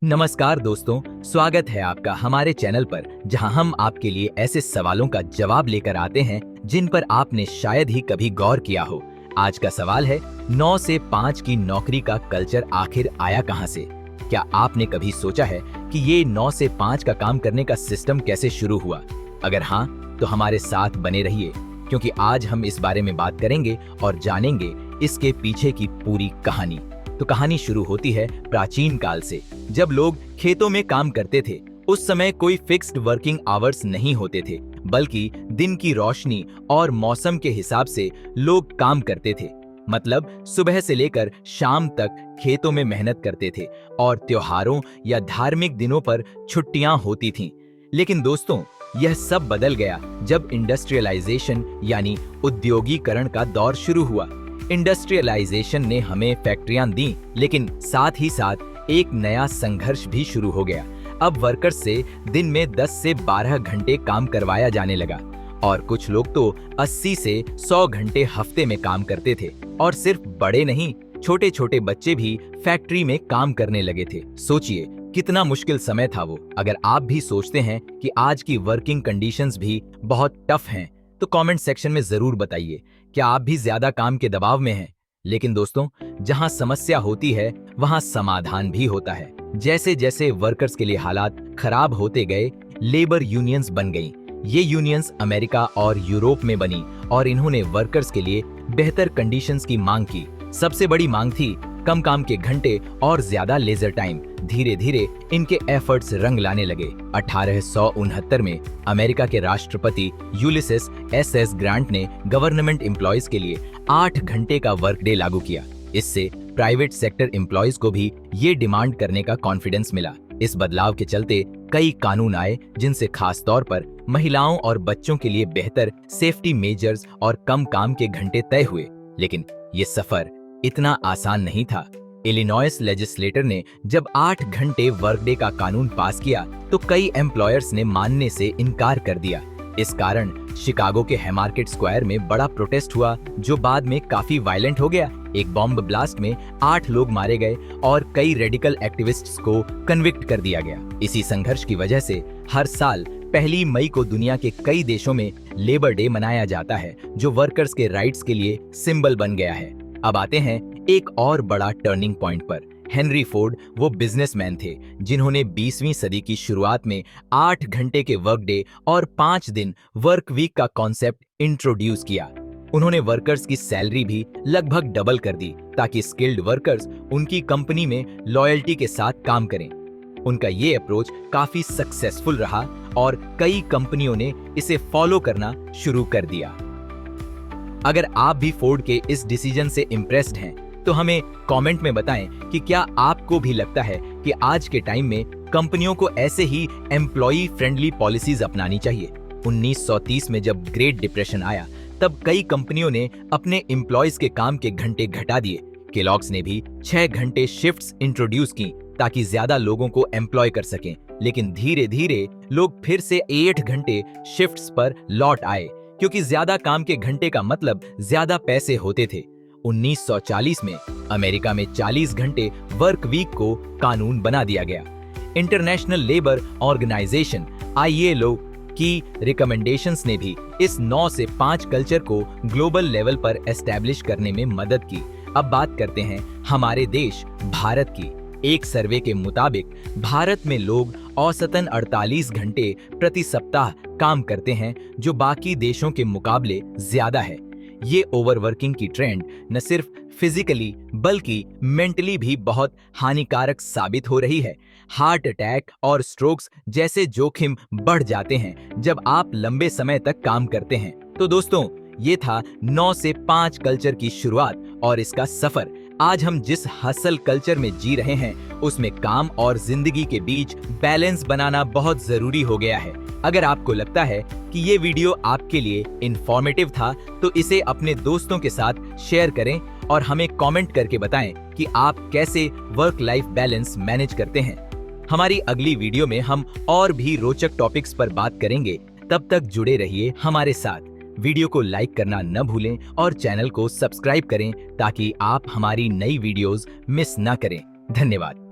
नमस्कार दोस्तों, स्वागत है आपका हमारे चैनल पर, जहां हम आपके लिए ऐसे सवालों का जवाब लेकर आते हैं जिन पर आपने शायद ही कभी गौर किया हो। आज का सवाल है 9 से 5 की नौकरी का कल्चर आखिर आया कहां से? क्या आपने कभी सोचा है कि ये 9 से 5 का काम करने का सिस्टम कैसे शुरू हुआ? अगर हाँ, तो हमारे साथ बने रहिए, क्योंकि आज हम इस बारे में बात करेंगे और जानेंगे इसके पीछे की पूरी कहानी। तो कहानी शुरू होती है प्राचीन काल से, जब लोग खेतों में काम करते थे। उस समय कोई फिक्स्ड वर्किंग आवर्स नहीं होते थे, बल्कि दिन की रोशनी और मौसम के हिसाब से लोग काम करते थे। मतलब सुबह से लेकर शाम तक खेतों में मेहनत करते थे और त्योहारों या धार्मिक दिनों पर छुट्टियां होती थीं। लेकिन दोस्तों, यह सब बदल गया जब इंडस्ट्रियलाइजेशन यानी उद्योगीकरण का दौर शुरू हुआ। इंडस्ट्रियलाइजेशन ने हमें फैक्ट्रियां दी, लेकिन साथ ही साथ एक नया संघर्ष भी शुरू हो गया। अब वर्कर्स से दिन में 10 से 12 घंटे काम करवाया जाने लगा और कुछ लोग तो 80 से 100 घंटे हफ्ते में काम करते थे। और सिर्फ बड़े नहीं, छोटे छोटे बच्चे भी फैक्ट्री में काम करने लगे थे। सोचिए कितना मुश्किल समय था वो। अगर आप भी सोचते हैं कि आज की वर्किंग कंडीशंस भी बहुत टफ हैं, तो कमेंट सेक्शन में जरूर बताइए, क्या आप भी ज्यादा काम के दबाव में हैं? लेकिन दोस्तों, जहां समस्या होती है वहां समाधान भी होता है। जैसे जैसे वर्कर्स के लिए हालात खराब होते गए, लेबर यूनियंस बन गईं। ये यूनियंस अमेरिका और यूरोप में बनी और इन्होंने वर्कर्स के लिए बेहतर कंडीशंस की मांग की। सबसे बड़ी मांग थी कम काम के घंटे और ज्यादा लेजर टाइम। धीरे धीरे इनके एफर्ट्स रंग लाने लगे। 1869 में अमेरिका के राष्ट्रपति यूलिसिस एस ग्रांट ने गवर्नमेंट एम्प्लॉयज के लिए 8 घंटे का वर्क डे लागू किया। इससे प्राइवेट सेक्टर एम्प्लॉयज को भी ये डिमांड करने का कॉन्फिडेंस मिला। इस बदलाव के चलते कई कानून आए, जिनसे खास तौर पर महिलाओं और बच्चों के लिए बेहतर सेफ्टी मेजर्स और कम काम के घंटे तय हुए। लेकिन ये सफर इतना आसान नहीं था। इलिनॉयस लेजिस्लेटर ने जब 8 घंटे वर्क डे का कानून पास किया, तो कई एम्प्लॉयर्स ने मानने से इनकार कर दिया। इस कारण शिकागो के हैमार्केट स्क्वायर में बड़ा प्रोटेस्ट हुआ, जो बाद में काफी वायलेंट हो गया। एक बॉम्ब ब्लास्ट में 8 लोग मारे गए और कई रेडिकल एक्टिविस्ट्स को कन्विक्ट कर दिया गया। इसी संघर्ष की वजह से हर साल 1 मई को दुनिया के कई देशों में लेबर डे मनाया जाता है, जो वर्कर्स के राइट्स के लिए सिंबल बन गया है। अब आते हैं एक और बड़ा टर्निंग पॉइंट पर। हेनरी फोर्ड वो बिजनेसमैन थे जिन्होंने 20वीं सदी की शुरुआत में 8 घंटे के वर्क डे और 5 दिन वर्क वीक का कॉन्सेप्ट इंट्रोड्यूस किया। उन्होंने वर्कर्स की सैलरी भी लगभग डबल कर दी, ताकि स्किल्ड वर्कर्स उनकी कंपनी में लॉयल्टी के साथ काम करें। उनका ये अप्रोच काफी सक्सेसफुल रहा और कई कंपनियों ने इसे फॉलो करना शुरू कर दिया। अगर आप भी फोर्ड के इस डिसीजन से इम्प्रेस्ड हैं, तो हमें कमेंट में बताएं कि क्या आपको भी लगता है कि आज के टाइम में कंपनियों को ऐसे ही एम्प्लॉई फ्रेंडली पॉलिसीज अपनानी चाहिए। 1930 में जब ग्रेट डिप्रेशन आया, तब कई कंपनियों ने अपने एम्प्लॉयज के काम के घंटे घटा दिए। केलॉग्स ने भी 6 घंटे शिफ्ट्स इंट्रोड्यूस की, ताकि ज्यादा लोगों को एम्प्लॉय कर सकें। लेकिन धीरे धीरे लोग फिर से 8 घंटे शिफ्ट्स पर लौट आए, क्योंकि ज्यादा काम के घंटे का मतलब ज्यादा पैसे होते थे। 1940 में अमेरिका में 40 घंटे वर्क वीक को कानून बना दिया गया। इंटरनेशनल लेबर ऑर्गेनाइजेशन ILO की रिकमेंडेशंस ने भी इस 9 से 5 कल्चर को ग्लोबल लेवल पर एस्टैब्लिश करने में मदद की। अब बात करते हैं हमारे देश भारत की। एक सर्वे के मुताबिक भारत में लोग औसतन 48 घंटे प्रति सप्ताह काम करते हैं, जो बाकी देशों के मुकाबले ज्यादा है। ये ओवरवर्किंग की ट्रेंड न सिर्फ फिजिकली बल्कि मेंटली भी बहुत हानिकारक साबित हो रही है। हार्ट अटैक और स्ट्रोक्स जैसे जोखिम बढ़ जाते हैं जब आप लंबे समय तक काम करते हैं। तो दोस्तों, ये था 9 से 5 कल्चर की शुरुआत और इसका सफर। आज हम जिस हसल कल्चर में जी रहे हैं, उसमें काम और जिंदगी के बीच बैलेंस बनाना बहुत जरूरी हो गया है। अगर आपको लगता है कि ये वीडियो आपके लिए इंफॉर्मेटिव था, तो इसे अपने दोस्तों के साथ शेयर करें और हमें कमेंट करके बताएं कि आप कैसे वर्क लाइफ बैलेंस मैनेज करते हैं। हमारी अगली वीडियो में हम और भी रोचक टॉपिक्स पर बात करेंगे। तब तक जुड़े रहिए हमारे साथ। वीडियो को लाइक करना न भूलें और चैनल को सब्सक्राइब करें, ताकि आप हमारी नई वीडियोस मिस न करें। धन्यवाद।